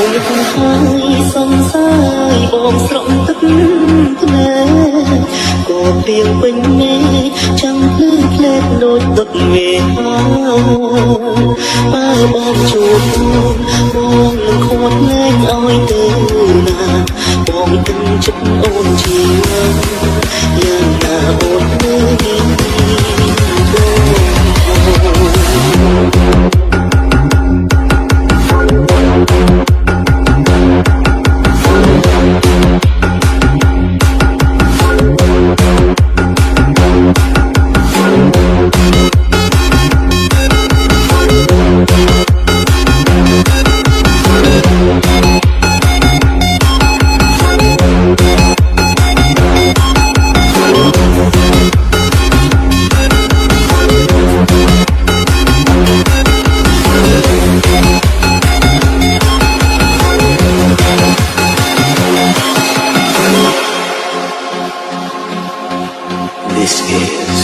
ហើយសង្សារបងស្រក់ទឹកភ្នែកក៏ពីងពេញមេចាំភ្លឺភ្លែតដូចទឹកមេហោបើបងជួបបងនឹងខួតលែងឲ្យទៅណាបងទឹកចិត្តអូនជាយ៉ាងណាអូននៅនេះ This is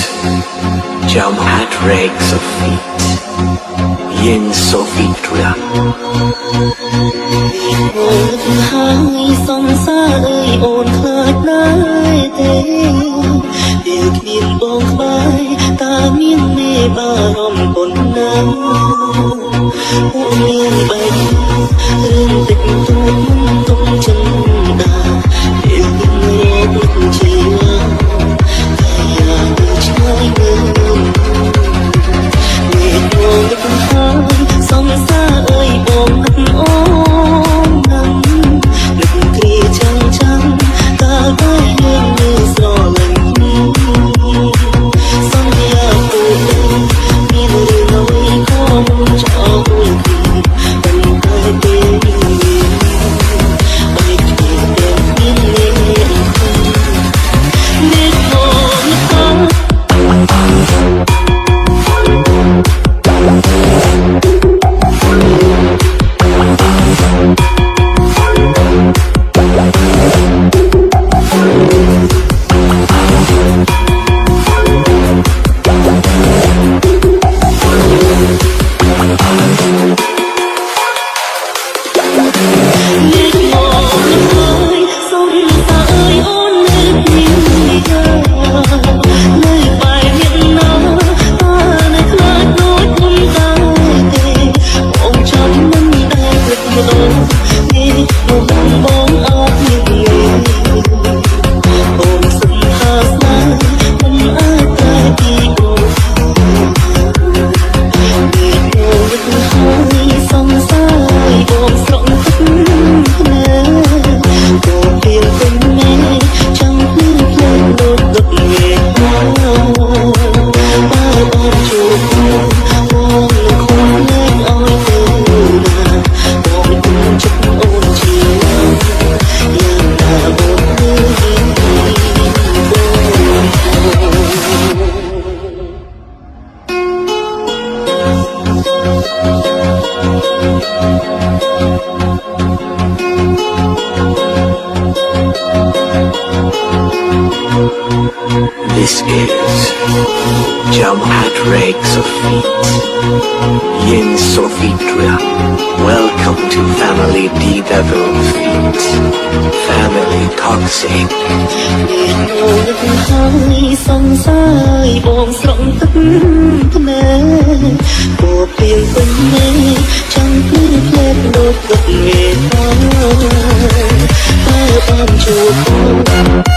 Jump at Rags of Feet Yin Sophie Tria ហើយសង្សារអើយអូនខ្លាចណាស់ទេពេលគ្មានបងក្បែរតើមានមេបារម្ភប៉ុណ្ណាពួកមានបែករឿងតិចតួចទុកចិនដាពេលមានរកជាសំសារអើយបងអូននឹងនឹកគ្រាចាំតើតែយើងនឹងស្រលាញ់សន្យាគូមានរឿងអ្វីក៏មិនចោលពីមិនតែពេលនេះបែកគ្នាតែមានលេខនេះមកThis is Jump at Rags of Feet Yin Sophie Tria Welcome to Family D Devil Feet Family Toxic ហើយសង្សារបងស្រក់ទឹកភ្នែកពោពីងពេញមេចាំភ្លឺភ្លែតដូចទឹកមេហោតែបានជួប